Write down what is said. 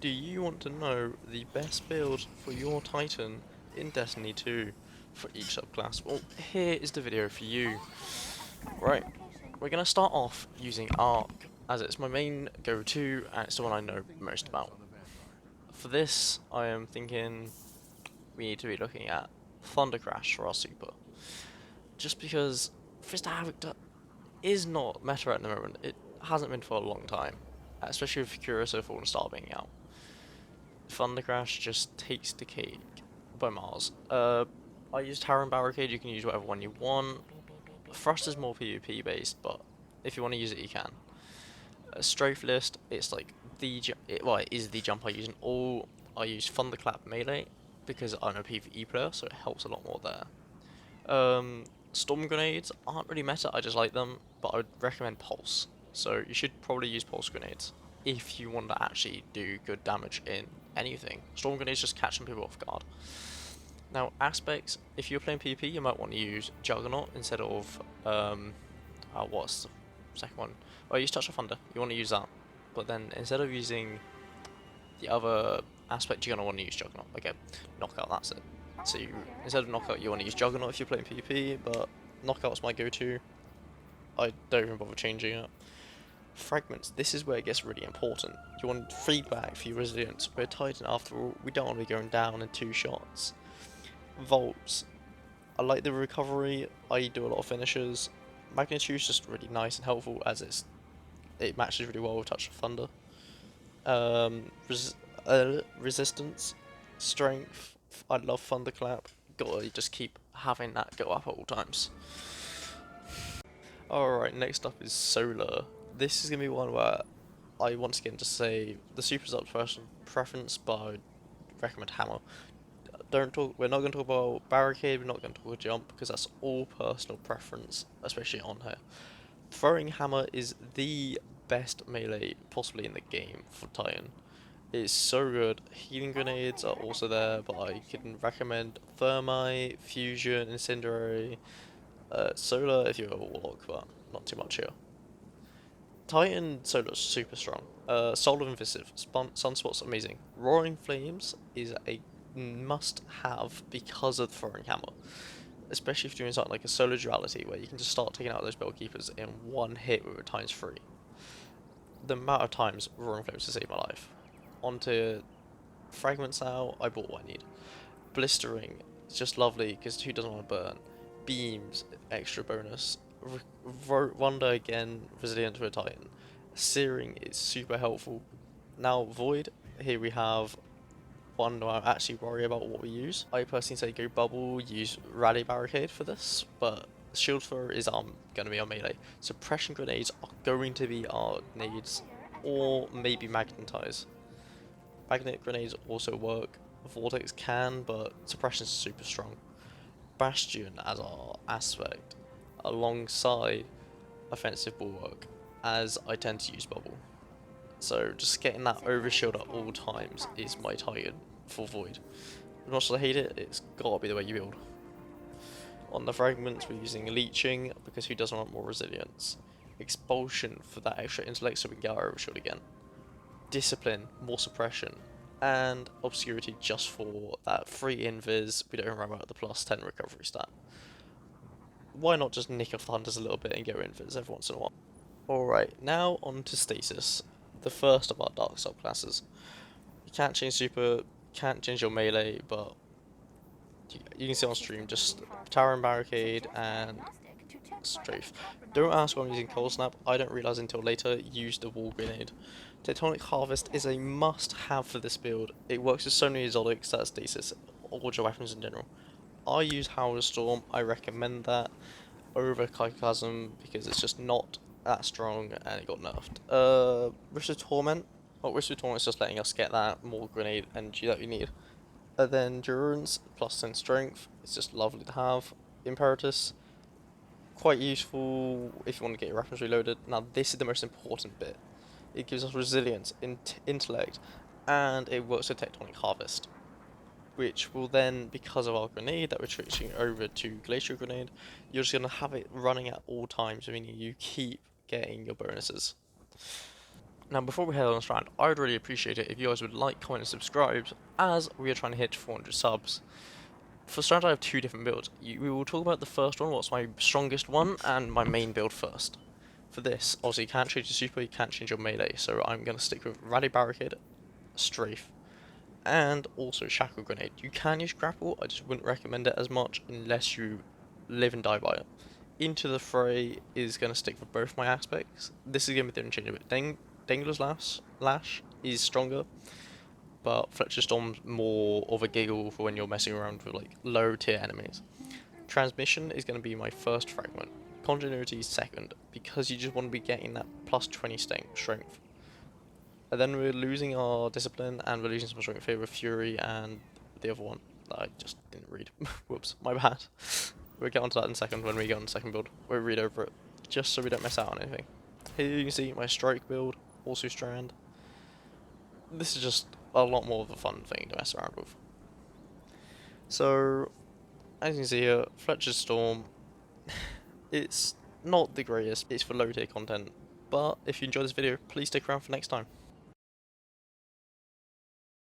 Do you want to know the best build for your Titan in Destiny 2 for each subclass? Well, here is the video for you. Right, we're going to start off using Arc, as it's my main go-to and it's the one I know most about. For this, I am thinking we need to be looking at Thunder Crash for our super. Just because Fist Havoc is not meta at the moment, it hasn't been for a long time, especially with Curioso Fallen Star being out. Thunder Crash just takes the cake by miles. I used Harem Barricade, you can use whatever one you want. Thrust is more PvP based, but if you want to use it, you can. Strafe List, it's like it is the jump I use in all. I use Thunderclap Melee because I'm a PvE player, so it helps a lot more there. Storm Grenades aren't really meta, I just like them, but I would recommend Pulse. So you should probably use Pulse Grenades if you want to actually do good damage in anything. Storm Grenades just catch some people off guard. Now, aspects, if you're playing PvP, you might want to use Juggernaut instead of, what's the second one? Oh, use Touch of Thunder, you want to use that. But then, instead of using the other aspect, you're going to want to use Juggernaut. Okay, Knockout, that's it. So instead of Knockout, you want to use Juggernaut if you're playing PvP, but Knockout's my go-to. I don't even bother changing it. Fragments, this is where it gets really important. You want feedback for your resilience. We're Titan after all, we don't want to be going down in 2 shots. Volts, I like the recovery, I do a lot of finishes. Magnitude's just really nice and helpful as it matches really well with Touch of Thunder. Resistance, strength, I love Thunderclap, gotta just keep having that go up at all times. Alright, next up is Solar. This is going to be one where I once again just say the super's up to personal preference, but I would recommend Hammer. We're not going to talk about Barricade, we're not going to talk about Jump, because that's all personal preference, especially on here. Throwing Hammer is the best melee possibly in the game for Titan. It's so good. Healing grenades are also there, but I can recommend Thermite, Fusion, Incendiary, Solar if you're a Warlock, but not too much here. Titan Solar's super strong. Soul of Invisive, Sunspot's amazing. Roaring Flames is a must-have because of Throwing Hammer. Especially if you're doing something like a Solar Duality, where you can just start taking out those Bellkeepers in one hit with a ×3. The amount of times Roaring Flames has saved my life. Onto Fragments now, I bought what I need. Blistering, it's just lovely because who doesn't want to burn? Beams, extra bonus. Wonder again, resilient to a Titan. Searing is super helpful. Now Void, here we have one where I actually worry about what we use. I personally say go Bubble, use Rally Barricade for this, but Shield Thrower is going to be our melee. Suppression Grenades are going to be our needs, or maybe Magnetize. Magnet Grenades also work. Vortex can, but Suppression is super strong. Bastion as our aspect, alongside Offensive Bulwark, as I tend to use Bubble. So just getting that overshield at all times is my target for Void. As much as I hate it, it's gotta be the way you build. On the Fragments, we're using Leeching, because who doesn't want more resilience? Expulsion for that extra intellect so we can get our overshield again. Discipline, more suppression. And Obscurity just for that free invis, we don't run out of the +10 recovery stat. Why not just nick off the hunters a little bit and go invis every once in a while? Alright, now on to Stasis, the first of our dark subclasses. You can't change super, can't change your melee, but you can see on stream just Tower and Barricade and Strafe. Don't ask why I'm using Cold Snap, I don't realise until later, use the Wall Grenade. Tectonic Harvest is a must-have for this build. It works with so many exotics, that's Stasis, or your weapons in general. I use Howler Storm, I recommend that over Kaikasm because it's just not that strong and it got nerfed. Risk of Torment. Well, Risk of Torment is just letting us get that more grenade energy that we need. And then Endurance, +10 strength, it's just lovely to have. Imperatus, quite useful if you want to get your weapons reloaded. Now this is the most important bit. It gives us resilience, intellect, and it works with Tectonic Harvest. Which will then, because of our grenade that we're switching over to Glacial Grenade, you're just going to have it running at all times, meaning you keep getting your bonuses. Now, before we head on this round, I would really appreciate it if you guys would like, comment, and subscribe, as we are trying to hit 400 subs. For start, I have two different builds. We will talk about the first one, what's my strongest one, and my main build first. For this, obviously you can't change your super, you can't change your melee, so I'm going to stick with Rally Barricade, Strafe, and also Shackle Grenade. You can use Grapple, I just wouldn't recommend it as much unless you live and die by it. Into the Fray is going to stick with both my aspects. This is going to be the interchangeable. Dangler's Lash is stronger, but Fletcher Storm's more of a giggle for when you're messing around with like low tier enemies. Transmission is going to be my first fragment. Continuity is second, because you just want to be getting that plus 20 strength. And then we're losing our discipline, and we're losing some strength here with Fury and the other one that I just didn't read. Whoops, my bad. We'll get onto that in a second when we get on the second build. We'll read over it, just so we don't miss out on anything. Here you can see my strike build, also strand. This is just a lot more of a fun thing to mess around with. So, as you can see here, Fletcher's Storm, it's not the greatest, it's for low tier content, but if you enjoyed this video, please stick around for next time.